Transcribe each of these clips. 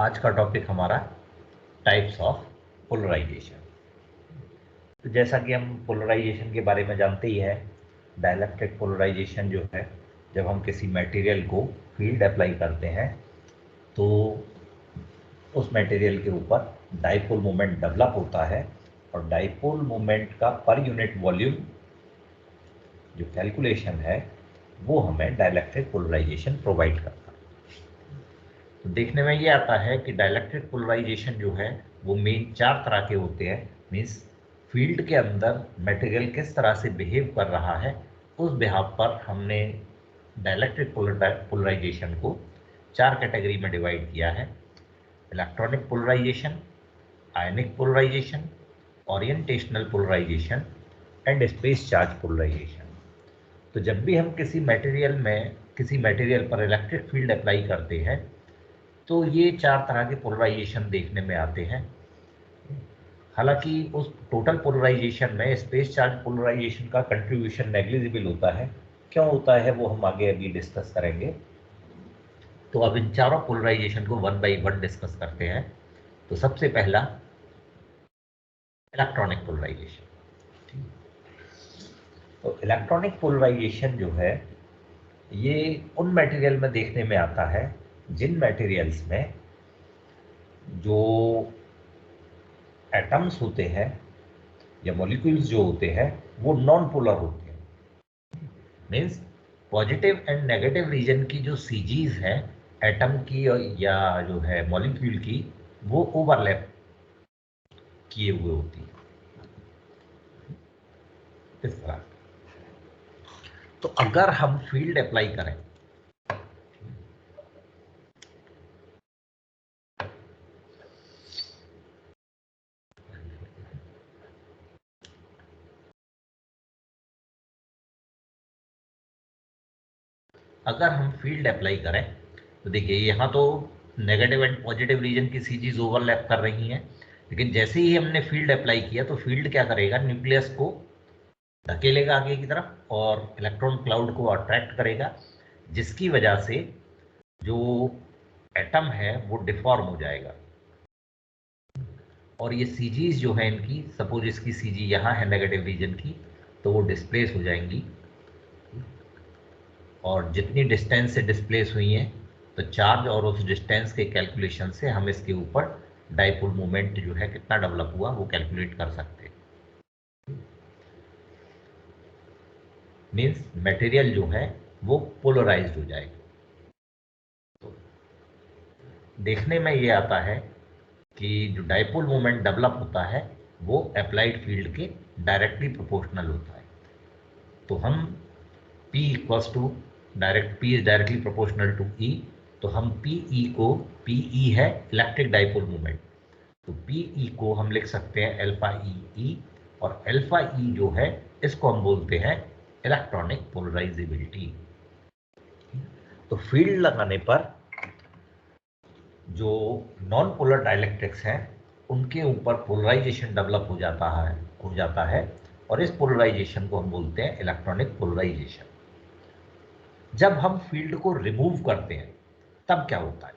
आज का टॉपिक हमारा टाइप्स ऑफ पोलराइजेशन। तो जैसा कि हम पोलराइजेशन के बारे में जानते ही हैं, डाइलेक्ट्रिक पोलराइजेशन जो है, जब हम किसी मटेरियल को फील्ड अप्लाई करते हैं तो उस मटेरियल के ऊपर डाइपोल मोमेंट डेवलप होता है और डाइपोल मोमेंट का पर यूनिट वॉल्यूम जो कैलकुलेशन है वो हमें डाइलेक्ट्रिक पोलराइजेशन प्रोवाइड करता है। तो देखने में ये आता है कि डाइलेक्ट्रिक पोलराइजेशन जो है वो मेन 4 तरह के होते हैं। मीन्स फील्ड के अंदर मटेरियल किस तरह से बिहेव कर रहा है, उस बिहाव पर हमने डाइलेक्ट्रिक पोलराइजेशन को 4 कैटेगरी में डिवाइड किया है। Electronic polarization, ionic polarization, orientational polarization and space charge polarization. तो जब भी हम किसी मटेरियल पर इलेक्ट्रिक फील्ड अप्लाई करते हैं तो ये 4 तरह के पोलराइजेशन देखने में आते हैं। हालांकि उस टोटल पोलराइजेशन में स्पेस चार्ज पोलराइजेशन का कंट्रीब्यूशन नेग्लिजिबल होता है। क्यों होता है वो हम आगे अभी डिस्कस करेंगे। तो अब इन चारों पोलराइजेशन को 1 बाय 1 डिस्कस करते हैं। तो सबसे पहला इलेक्ट्रॉनिक पोलराइजेशन। तो इलेक्ट्रॉनिक पोलराइजेशन जो है ये उन मटेरियल में देखने में आता है जिन मटेरियल्स में जो एटम्स होते हैं या मॉलिक्यूल्स जो होते हैं वो नॉन पोलर होते हैं। Means positive and negative reason की जो सीजीज हैं एटम की या जो है मॉलिक्यूल की, वो ओवरलैप किए हुए होती है इस तरह। तो अगर हम फील्ड अप्लाई करें तो देखिए यहाँ तो नेगेटिव एंड पॉजिटिव रीजन की सीजीज ओवरलैप कर रही हैं, लेकिन जैसे ही हमने फील्ड अप्लाई किया तो फील्ड क्या करेगा, न्यूक्लियस को धकेलेगा आगे की तरफ और इलेक्ट्रॉन क्लाउड को अट्रैक्ट करेगा, जिसकी वजह से जो एटम है वो डिफॉर्म हो जाएगा और ये सीजीज जो है इनकी, सपोज इसकी सीजी यहाँ है नेगेटिव रीजन की, तो वो डिस्प्लेस हो जाएंगी और जितनी डिस्टेंस से डिस्प्लेस हुई हैं तो चार्ज और उस डिस्टेंस के कैलकुलेशन से हम इसके ऊपर डाइपोल मोमेंट जो है कितना डेवलप हुआ वो कैलकुलेट कर सकते हैं। मीन्स मटेरियल जो है वो पोलराइज्ड हो जाएगा। तो देखने में ये आता है कि जो डाइपोल मोमेंट डेवलप होता है वो अप्लाइड फील्ड के डायरेक्टली प्रोपोर्शनल होता है। तो हम P equals to P is directly proportional to E, तो हम PE को, PE है इलेक्ट्रिक डाइपोल मोमेंट, तो PE को हम लिख सकते हैं अल्फा E, और अल्फा E जो है इसको हम बोलते हैं इलेक्ट्रॉनिक पोलराइजेबिलिटी। तो फील्ड लगाने पर जो नॉन पोलर डाइलेक्ट्रिक्स हैं उनके ऊपर पोलराइजेशन डेवलप हो जाता है और इस पोलराइजेशन को हम बोलते हैं इलेक्ट्रॉनिक पोलराइजेशन। जब हम फील्ड को रिमूव करते हैं तब क्या होता है,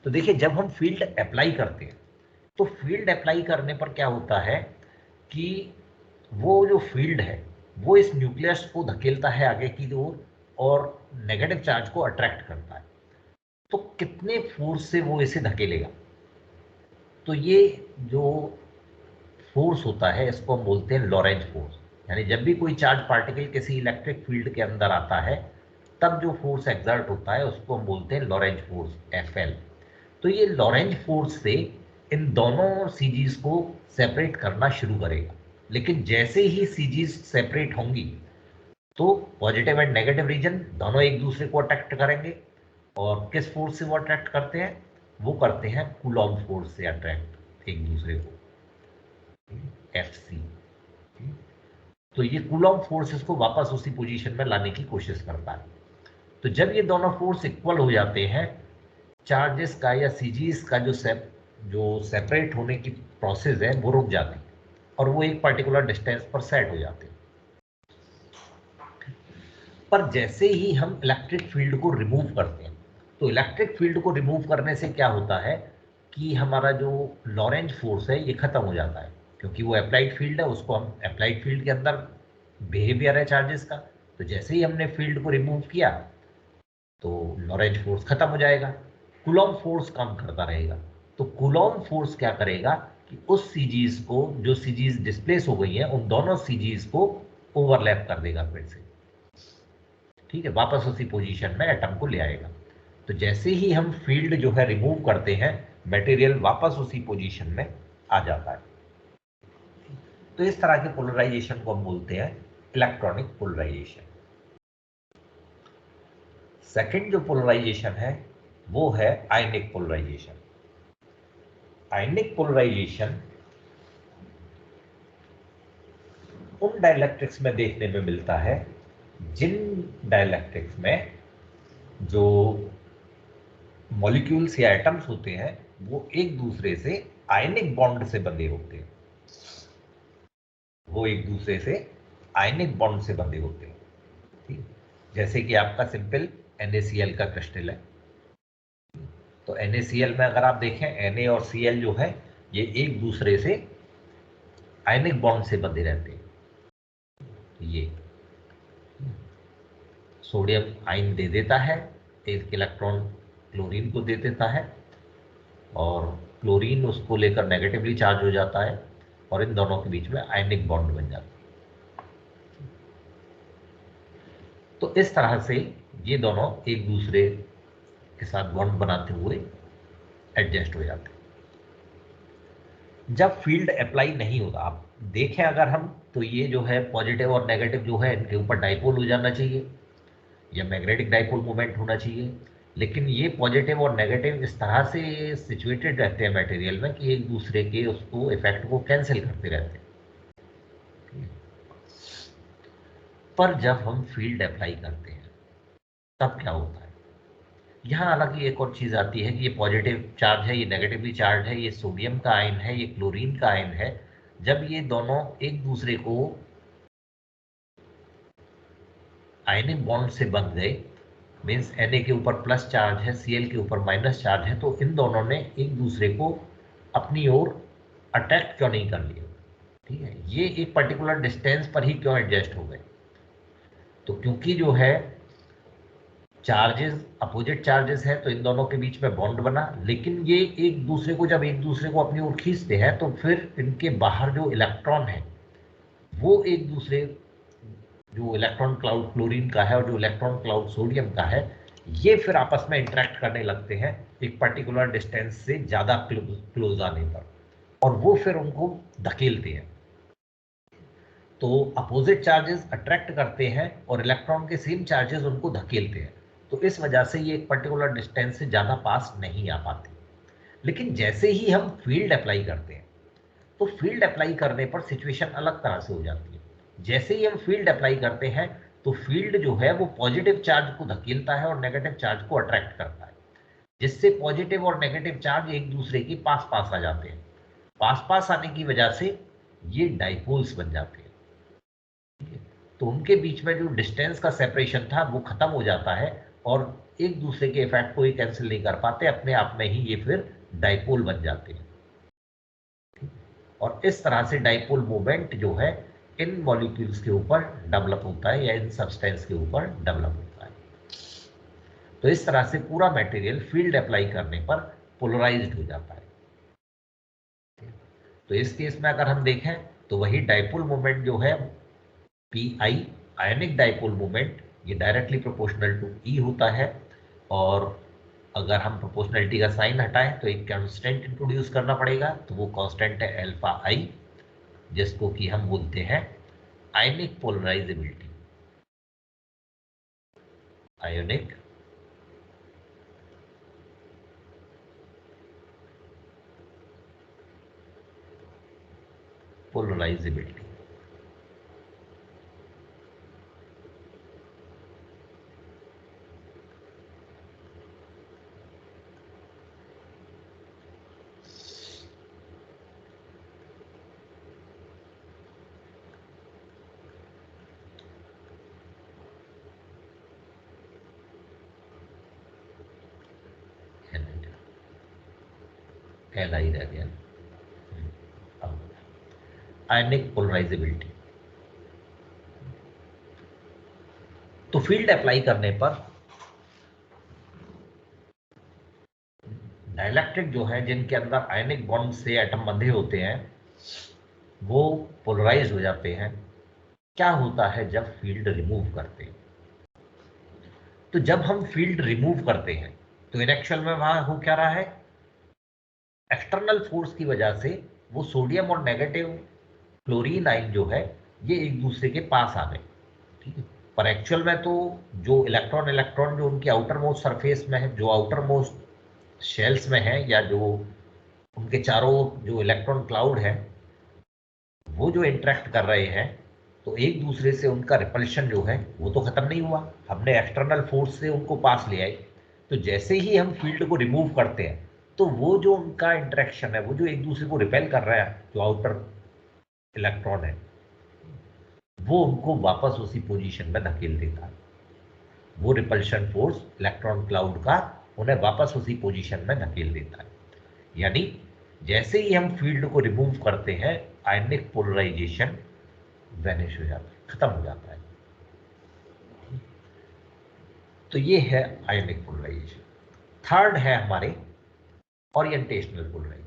तो देखिए जब हम फील्ड अप्लाई करते हैं तो फील्ड अप्लाई करने पर क्या होता है कि वो जो फील्ड है वो इस न्यूक्लियस को धकेलता है आगे की ओर और नेगेटिव चार्ज को अट्रैक्ट करता है। तो कितने फोर्स से वो इसे धकेलेगा, तो ये जो फोर्स होता है इसको हम बोलते हैं लॉरेंज फोर्स। यानी जब भी कोई चार्ज पार्टिकल किसी इलेक्ट्रिक फील्ड के अंदर आता है तब जो फोर्स एक्सर्ट होता है उसको हम बोलते हैं लॉरेंज फोर्स, Fl। तो ये लॉरेंज फोर्स से इन दोनों सीजीज को सेपरेट करना शुरू करेगा, लेकिन जैसे ही सीजीज सेपरेट होंगी तो पॉजिटिव एंड नेगेटिव रीजन दोनों एक दूसरे को अट्रैक्ट करेंगे। और किस फोर्स से वो अट्रैक्ट करते हैं, वो करते हैं कूलॉम फोर्स से अट्रैक्ट एक दूसरे को, Fc। तो ये कूलॉम फोर्स इसको वापस उसी पोजीशन में लाने की कोशिश करता है। तो जब ये दोनों फोर्स इक्वल हो जाते हैं, चार्जेस का या सीजीज का जो सेपरेट होने की प्रोसेस है वो रुक जाती है और वो एक पर्टिकुलर डिस्टेंस पर सेट हो जाते हैं। पर जैसे ही हम इलेक्ट्रिक फील्ड को रिमूव करते हैं, तो इलेक्ट्रिक फील्ड को रिमूव करने से क्या होता है कि हमारा जो लॉरेंज फोर्स है ये खत्म हो जाता है, क्योंकि वो अप्लाइड फील्ड है, उसको हम अप्लाइड फील्ड के अंदर बिहेवियर है चार्जेस का, तो जैसे ही हमने फील्ड को रिमूव किया तो लॉरेंज फोर्स खत्म हो जाएगा, कूलॉम फोर्स काम करता रहेगा। तो कूलॉम फोर्स क्या करेगा कि उस सीजीज को, जो सीजीज डिस्प्लेस हो गई है, उन दोनों सीजीज को ओवरलैप कर देगा फिर से, ठीक है, वापस उसी पोजीशन में एटम को ले आएगा। तो जैसे ही हम फील्ड जो है रिमूव करते हैं, मटेरियल वापस उसी पोजीशन में आ जाता है। तो इस तरह के पोलराइजेशन को हम बोलते हैं इलेक्ट्रॉनिक पोलराइजेशन। सेकंड जो पोलराइजेशन है वो है आयनिक पोलराइजेशन। आयनिक पोलराइजेशन उन डाइलेक्ट्रिक्स में देखने में मिलता है जिन डाइलेक्ट्रिक्स में जो मॉलिक्यूल्स या एटम्स होते हैं वो एक दूसरे से आयनिक बॉन्ड से बंधे होते हैं, वो एक दूसरे से आयनिक बॉन्ड से बंधे होते हैं, ठीक। जैसे कि आपका सिंपल NaCl का क्रिस्टल है, तो NaCl में अगर आप देखें Na और Cl जो है ये एक दूसरे से आयनिक बॉन्ड से बंधे रहते हैं। ये सोडियम आयन दे देता है, एक इलेक्ट्रॉन क्लोरीन को दे देता है, और क्लोरीन उसको लेकर नेगेटिवली चार्ज हो जाता है, और इन दोनों के बीच में आयनिक बॉन्ड बन जाता है। तो इस तरह से ये दोनों एक दूसरे के साथ बॉन्ड बनाते हुए एडजस्ट हो जाते हैं। जब फील्ड अप्लाई नहीं होता, आप देखें अगर हम, तो ये जो है पॉजिटिव और नेगेटिव जो है इनके ऊपर डाइपोल हो जाना चाहिए या मैग्नेटिक डाइपोल मोमेंट होना चाहिए, लेकिन ये पॉजिटिव और नेगेटिव इस तरह से सिचुएटेड रहते हैं मटेरियल में कि एक दूसरे के उसको इफेक्ट को कैंसिल करते रहते हैं। पर जब हम फील्ड अप्लाई करते हैं तब क्या होता है, यहाँ हालांकि एक और चीज आती है कि ये पॉजिटिव चार्ज है, ये नेगेटिवली चार्ज है, ये सोडियम का आयन है, ये क्लोरीन का आयन है। जब ये दोनों एक दूसरे को आयनिक बॉन्ड से बंध गए, मीन्स Na के ऊपर प्लस चार्ज है, Cl के ऊपर माइनस चार्ज है, तो इन दोनों ने एक दूसरे को अपनी ओर अट्रैक्ट क्यों नहीं कर लिया, ठीक है, ये एक पर्टिकुलर डिस्टेंस पर ही क्यों एडजस्ट हो गए। तो क्योंकि जो है चार्जेस अपोजिट चार्जेस है, तो इन दोनों के बीच में बॉन्ड बना, लेकिन ये एक दूसरे को, जब एक दूसरे को अपनी ओर खींचते हैं तो फिर इनके बाहर जो इलेक्ट्रॉन है वो एक दूसरे, जो इलेक्ट्रॉन क्लाउड क्लोरीन का है और जो इलेक्ट्रॉन क्लाउड सोडियम का है, ये फिर आपस में इंटरेक्ट करने लगते हैं एक पर्टिकुलर डिस्टेंस से ज़्यादा क्लोज आने पर, और वो फिर उनको धकेलते हैं। तो अपोजिट चार्जेस अट्रैक्ट करते हैं और इलेक्ट्रॉन के सेम चार्जेस उनको धकेलते हैं, तो इस वजह से ये एक पर्टिकुलर डिस्टेंस से ज़्यादा पास नहीं आ पाते। लेकिन जैसे ही हम फील्ड अप्लाई करते हैं तो फील्ड अप्लाई करने पर सिचुएशन अलग तरह से हो जाती है। जैसे ही हम फील्ड अप्लाई करते हैं तो फील्ड जो है वो पॉजिटिव चार्ज को धकेलता है और नेगेटिव चार्ज को अट्रैक्ट करता है, जिससे पॉजिटिव और नेगेटिव चार्ज एक दूसरे के पास पास आ जाते हैं। पास पास आने की वजह से ये डाइपोल्स बन जाते हैं, तो उनके बीच में जो डिस्टेंस का सेपरेशन था वो खत्म हो जाता है, और एक दूसरे के इफेक्ट को ये कैंसिल नहीं कर पाते, अपने आप में ही ये फिर डाइपोल बन जाते हैं। और इस तरह से डाइपोल मोमेंट जो है इन मॉलिक्यूल्स के ऊपर डेवलप होता है या इन सब्सटेंस के ऊपर डेवलप होता है। तो इस तरह से पूरा मटेरियल फील्ड अप्लाई करने पर पोलराइज्ड हो जाता है। तो इस केस में अगर हम देखें तो वही डाइपोल मोमेंट जो है Pi, आयनिक डाइपोल मोमेंट, ये डायरेक्टली प्रोपोर्शनल टू E होता है, और अगर हम प्रोपोर्शनलिटी का साइन हटाएं तो एक कांस्टेंट इंट्रोड्यूस करना पड़ेगा, तो वो कांस्टेंट है अल्फा आई, जिसको कि हम बोलते हैं आयनिक पोलराइजेबिलिटी। Ionic polarisability. कहला ही रह गया। अब आयनिक पोलराइजेबिलिटी, तो फील्ड अप्लाई करने पर डाइलेक्ट्रिक जो है, जिनके अंदर आयनिक बॉन्ड से एटम बंधे होते हैं, वो पोलराइज हो जाते हैं। क्या होता है जब फील्ड रिमूव करते हैं? तो जब हम फील्ड रिमूव करते हैं तो इन एक्चुअल में वहां हो क्या रहा है, एक्सटर्नल फोर्स की वजह से वो सोडियम और नेगेटिव क्लोरीन आयन जो है ये एक दूसरे के पास आ गए, ठीक है। पर एक्चुअल में तो जो इलेक्ट्रॉन इलेक्ट्रॉन जो उनके आउटर मोस्ट सरफेस में है, जो आउटर मोस्ट शेल्स में है, या जो उनके चारों जो इलेक्ट्रॉन क्लाउड है, वो जो इंटरेक्ट कर रहे हैं, तो एक दूसरे से उनका रिपल्शन जो है वो तो खत्म नहीं हुआ, हमने एक्सटर्नल फोर्स से उनको पास ले आए। तो जैसे ही हम फील्ड को रिमूव करते हैं तो वो जो उनका इंटरेक्शन है, वो जो एक दूसरे को रिपेल कर रहा है, जो आउटर इलेक्ट्रॉन है, वो उनको वापस उसी पोजीशन में धकेल देता है। वो रिपल्शन फोर्स इलेक्ट्रॉन क्लाउड का उन्हें वापस उसी पोजीशन में धकेल देता है। यानी जैसे ही हम फील्ड को रिमूव करते हैं, आयनिक पोलराइजेशन वैनिश हो जाता है, खत्म हो जाता है। तो ये है आयनिक पोलराइजेशन। थर्ड है हमारे ओरिएंटेशनल पोलराइजेशन।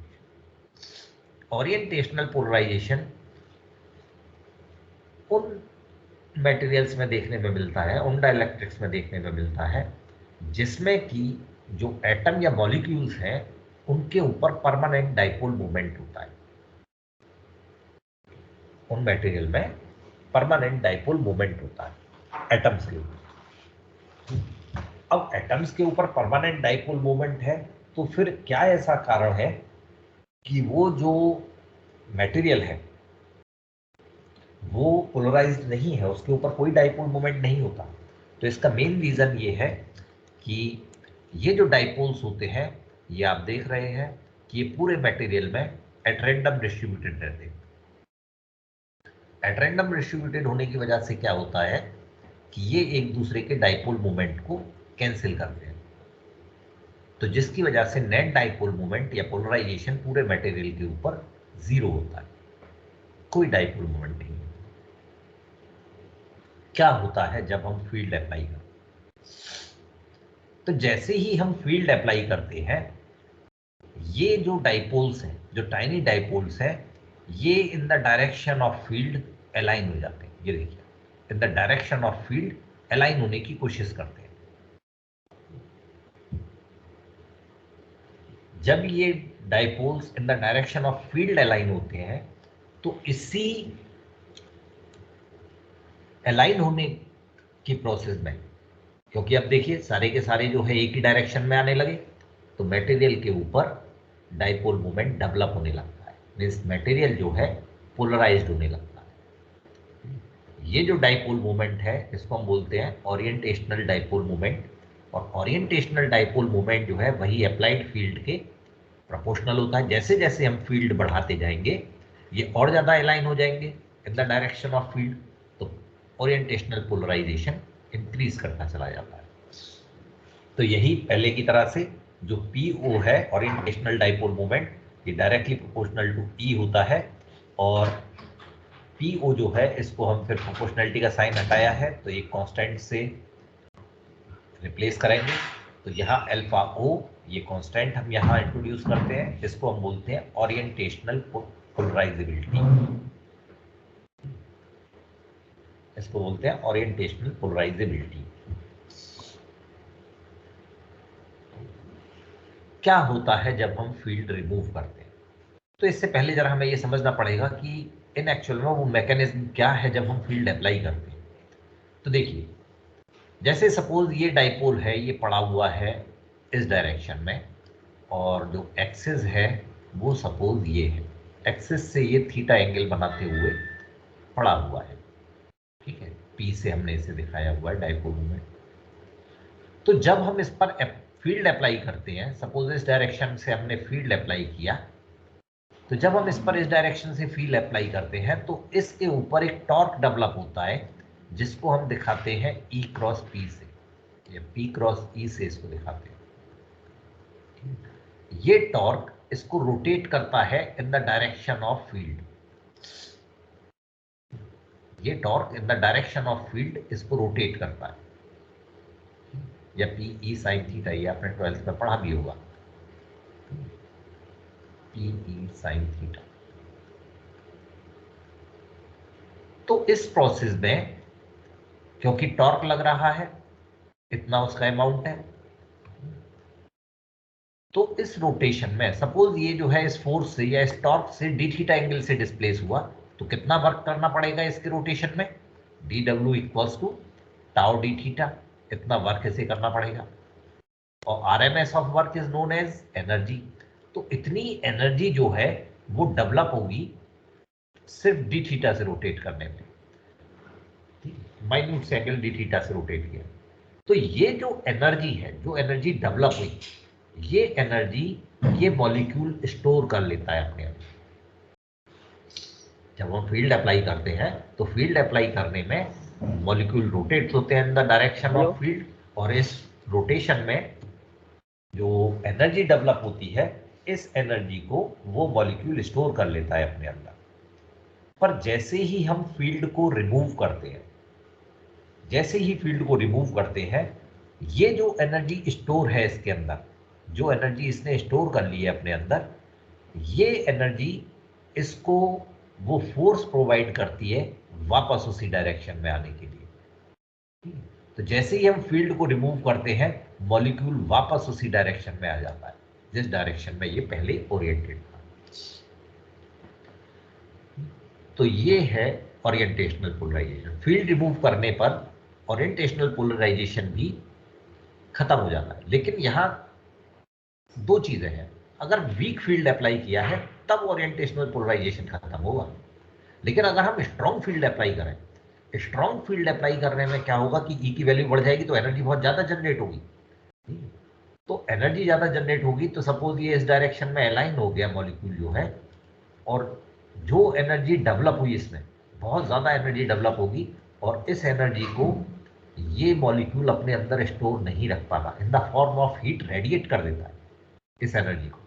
ओरिएंटेशनल पोलराइजेशन उन मटेरियल्स में देखने में मिलता है, उन डाइलेक्ट्रिक्स में देखने में मिलता है जिसमें कि जो एटम या मॉलिक्यूल्स हैं उनके ऊपर परमानेंट डाइपोल मोमेंट होता है। उन मटेरियल में परमानेंट डाइपोल मोमेंट होता है एटम्स के ऊपर। अब एटम्स के ऊपर परमानेंट डाइपोल मोमेंट है, तो फिर क्या ऐसा कारण है कि वो जो मटेरियल है वो पोलराइज्ड नहीं है, उसके ऊपर कोई डाइपोल मोमेंट नहीं होता? तो इसका मेन रीजन ये है कि ये जो डाइपोल्स होते हैं, ये आप देख रहे हैं कि ये पूरे मटेरियल में एट रैंडम डिस्ट्रीब्यूटेड रहते हैं। एट रैंडम डिस्ट्रीब्यूटेड होने की वजह से क्या होता है कि ये एक दूसरे के डाइपोल मोमेंट को कैंसिल करते हैं, तो जिसकी वजह से नेट डाइपोल मोमेंट या पोलराइजेशन पूरे मटेरियल के ऊपर जीरो होता है, कोई डाइपोल मोमेंट नहीं होता। क्या होता है जब हम फील्ड अप्लाई करते हैं? तो जैसे ही हम फील्ड अप्लाई करते हैं, ये जो डाइपोल्स हैं, जो टाइनी डाइपोल्स हैं, ये इन the direction of field align हो जाते हैं। ये देखिए, इन the direction of field align होने की कोशिश करते हैं। जब ये dipoles in the direction of field align होते हैं, तो इसी अलाइन होने की प्रोसेस में, क्योंकि अब देखिए सारे के सारे जो है एक ही डायरेक्शन में आने लगे, तो मटेरियल के ऊपर डाइपोल मोमेंट डेवलप होने लगता है, मीन्स मटेरियल जो है पोलराइज्ड होने लगता है। ये जो डाइपोल मोमेंट है इसको हम बोलते हैं ओरिएंटेशनल डाइपोल मोमेंट, और ओरिएंटेशनल डाइपोल मोमेंट जो है वही अप्लाइड फील्ड के प्रोपोर्शनल होता है। जैसे जैसे हम फील्ड बढ़ाते जाएंगे, ये और ज़्यादा अलाइन हो जाएंगे इन द डायरेक्शन ऑफ फील्ड, तो ओरिएंटेशनल पोलराइजेशन इंक्रीज करता चला जाता है। तो यही पहले की तरह से जो PO है, ओरिएंटेशनल डाइपोल मोमेंट, ये डायरेक्टली प्रोपोर्शनल टू E होता है, और PO जो है इसको हम फिर प्रोपोर्शनलिटी का साइन हटाया है तो एक कांस्टेंट से रिप्लेस करेंगे। तो यहाँ अल्फा O, ये कांस्टेंट हम यहाँ इंट्रोड्यूस करते हैं, इसको हम बोलते हैं ओरिएंटेशनल पोलराइजेबिलिटी, इसको बोलते हैं ओरिएंटेशनल पोलराइजेबिलिटी। क्या होता है जब हम फील्ड रिमूव करते हैं? तो इससे पहले जरा हमें ये समझना पड़ेगा कि इन एक्चुअल में वो मैकेनिज्म क्या है जब हम फील्ड अप्लाई करते हैं। तो देखिए, जैसे सपोज ये डाइपोल है, ये पड़ा हुआ है इस डायरेक्शन में, और जो एक्सिस है वो सपोज ये है, एक्सिस से ये थीटा एंगल बनाते हुए पड़ा हुआ है, ठीक है। P से हमने इसे दिखाया हुआ है डाइपोल मोमेंट। तो जब हम इस पर फील्ड अप्लाई करते हैं, सपोज इस डायरेक्शन से हमने फील्ड अप्लाई किया, तो जब हम इस पर इस डायरेक्शन से फील्ड अप्लाई करते हैं तो इसके ऊपर एक टॉर्क डेवलप होता है, जिसको हम दिखाते हैं E क्रॉस P से, या P क्रॉस E से इसको दिखाते हैं। ये टॉर्क इसको रोटेट करता है in the direction of field. ये torque in the direction of field इसको रोटेट करता है, या पी ई साइन थीटा, ये आपने 12th में पढ़ा भी होगा, पी ई साइन थीटा। तो इस प्रोसेस में क्योंकि टॉर्क लग रहा है, इतना उसका अमाउंट है, तो इस रोटेशन में सपोज ये जो है इस फोर्स से या इस टॉर्क से डी थीटा एंगल से डिस्प्लेस हुआ, तो कितना वर्क करना पड़ेगा इसके रोटेशन में, D W equals to tau D theta, इतना वर्क इसे करना पड़ेगा। और RMS of work is known as energy. तो इतनी एनर्जी जो है वो डेवलप होगी सिर्फ डी थीटा से रोटेट करने में, माइन्यूट से एंगल डी थीटा से रोटेट किया। तो ये जो एनर्जी है, जो एनर्जी डेवलप हुई, ये एनर्जी ये मॉलिक्यूल स्टोर कर लेता है अपने अंदर। जब हम फील्ड अप्लाई करते हैं तो फील्ड अप्लाई करने में मॉलिक्यूल रोटेट होते हैं इन द डायरेक्शन ऑफ फील्ड, और इस रोटेशन में जो एनर्जी डेवलप होती है, इस एनर्जी को वो मॉलिक्यूल स्टोर कर लेता है अपने अंदर। पर जैसे ही हम फील्ड को रिमूव करते हैं, जैसे ही फील्ड को रिमूव करते हैं, ये जो एनर्जी स्टोर है इसके अंदर, जो एनर्जी इसने स्टोर कर ली है अपने अंदर, ये एनर्जी इसको वो फोर्स प्रोवाइड करती है वापस उसी डायरेक्शन में आने के लिए। तो जैसे ही हम फील्ड को रिमूव करते हैं, मॉलिक्यूल वापस उसी डायरेक्शन में आ जाता है जिस डायरेक्शन में ये पहले ओरिएंटेड था। तो ये है ओरिएंटेशनल पोलराइजेशन। फील्ड रिमूव करने पर ओरिएंटेशनल पोलराइजेशन भी खत्म हो जाता है। लेकिन यहां दो चीजें हैं, अगर वीक फील्ड अप्लाई किया है तब ओरिएंटेशनल पोलराइजेशन खत्म होगा। लेकिन अगर हम स्ट्रॉन्ग फील्ड अप्लाई करें, स्ट्रॉन्ग फील्ड अप्लाई करने में क्या होगा कि ई की वैल्यू बढ़ जाएगी, तो एनर्जी बहुत ज्यादा जनरेट होगी। तो एनर्जी ज्यादा जनरेट होगी, तो सपोज ये इस डायरेक्शन में अलाइन हो गया मॉलिक्यूल जो है, और जो एनर्जी डेवलप हुई इसमें बहुत ज्यादा एनर्जी डेवलप होगी, और इस एनर्जी को ये मॉलिक्यूल अपने अंदर स्टोर नहीं रख पाता, इन the form of heat radiate कर देता है इस एनर्जी को।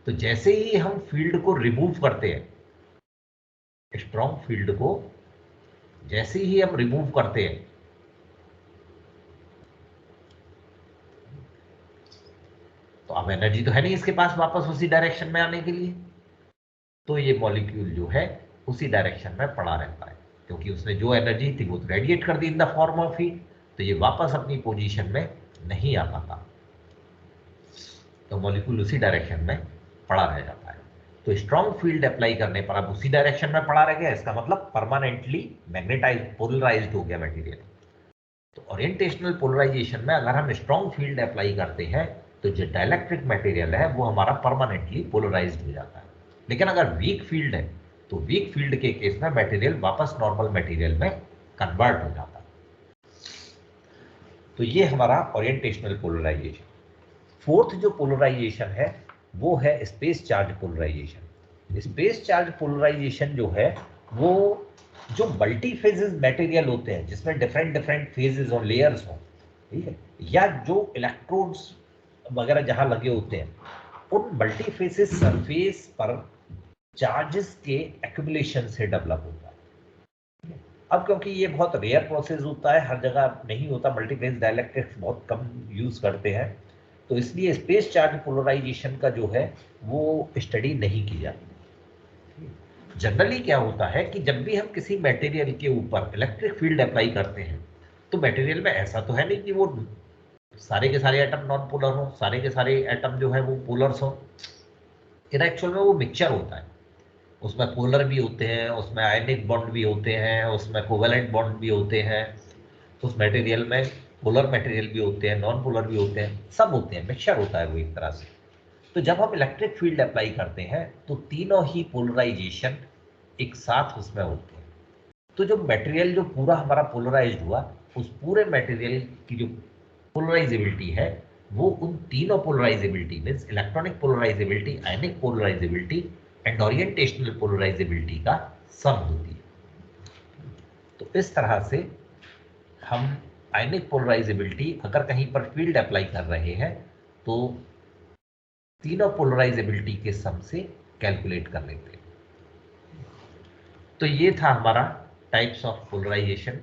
तो जैसे ही हम फील्ड को रिमूव करते हैं, स्ट्रॉन्ग फील्ड को जैसे ही हम रिमूव करते हैं, तो अब एनर्जी तो है नहीं इसके पास वापस उसी डायरेक्शन में आने के लिए, तो ये मॉलिक्यूल जो है उसी डायरेक्शन में पड़ा रहता है, क्योंकि उसने जो एनर्जी थी वो रेडिएट कर दी in the form of heat, तो ये वापस अपनी पोजीशन में नहीं आ पाता, तो मॉलिक्यूल उसी डायरेक्शन में पड़ा रह जाता है। तो स्ट्रॉन्ग फील्ड अप्लाई करने पर अब उसी डायरेक्शन में पड़ा रह गया, इसका मतलब परमानेंटली मैग्नेटाइज पोलराइज्ड हो गया मटेरियल। तो ओरिएंटेशनल पोलराइजेशन में अगर हम स्ट्रॉन्ग फील्ड अप्लाई करते हैं, तो जो डाइलेक्ट्रिक मटेरियल है वो हमारा परमानेंटली पोलराइज्ड हो जाता है। लेकिन अगर वीक फील्ड है, तो वीक फील्ड के केस में मटेरियल वापस नॉर्मल मटेरियल में कन्वर्ट हो जाता है। तो ये हमारा ओरिएंटेशनल पोलराइजेशन। फोर्थ जो पोलराइजेशन है वो है space charge polarisation. Space charge polarisation जो है वो जो मल्टी फेजेस मटेरियल होते हैं, जिसमें डिफरेंट डिफरेंट फेजेस और लेयर्स हों, ठीक है, या जो इलेक्ट्रोड्स वगैरह जहां लगे होते हैं, उन मल्टी फेजेस सरफेस पर चार्जेस के एक्यूमुलेशन से डेवलप होता है। अब क्योंकि ये बहुत रेयर प्रोसेस होता है, हर जगह नहीं होता, मल्टीफेज डाइलेक्ट्रिक्स बहुत कम यूज करते हैं, तो इसलिए स्पेस चार्ज पोलराइजेशन का जो है वो स्टडी नहीं की जाती। जनरली क्या होता है कि जब भी हम किसी मटेरियल के ऊपर इलेक्ट्रिक फील्ड अप्लाई करते हैं, तो मटेरियल में ऐसा तो है नहीं कि वो सारे के सारे एटम नॉन पोलर हो, सारे के सारे एटम जो है वो पोलर्स हो। एक्चुअल में वो मिक्सचर होता है, उसमें पोलर भी होते हैं, उसमें आयनिक बॉन्ड भी होते हैं, उसमें कोवेलेंट बॉन्ड भी होते हैं, उस मटेरियल में पोलर मटेरियल भी होते हैं, नॉन पोलर भी होते हैं, सब होते हैं, मिक्सचर होता है वो एक तरह से। तो जब हम इलेक्ट्रिक फील्ड अप्लाई करते हैं तो तीनों ही पोलराइजेशन एक साथ उसमें होते हैं। तो जो मटेरियल जो पूरा हमारा पोलराइज्ड हुआ, उस पूरे मटेरियल की जो पोलराइजेबिलिटी है वो उन तीनों polarizability means electronic polarizability, ionic polarizability and orientational polarizability का सम होती है। तो इस तरह से हम आयनिक पोलराइजेबिलिटी अगर कहीं पर फील्ड अप्लाई कर रहे हैं तो तीनों पोलराइजेबिलिटी के सम से कैलकुलेट कर लेते हैं। तो ये था हमारा टाइप्स ऑफ पोलराइजेशन।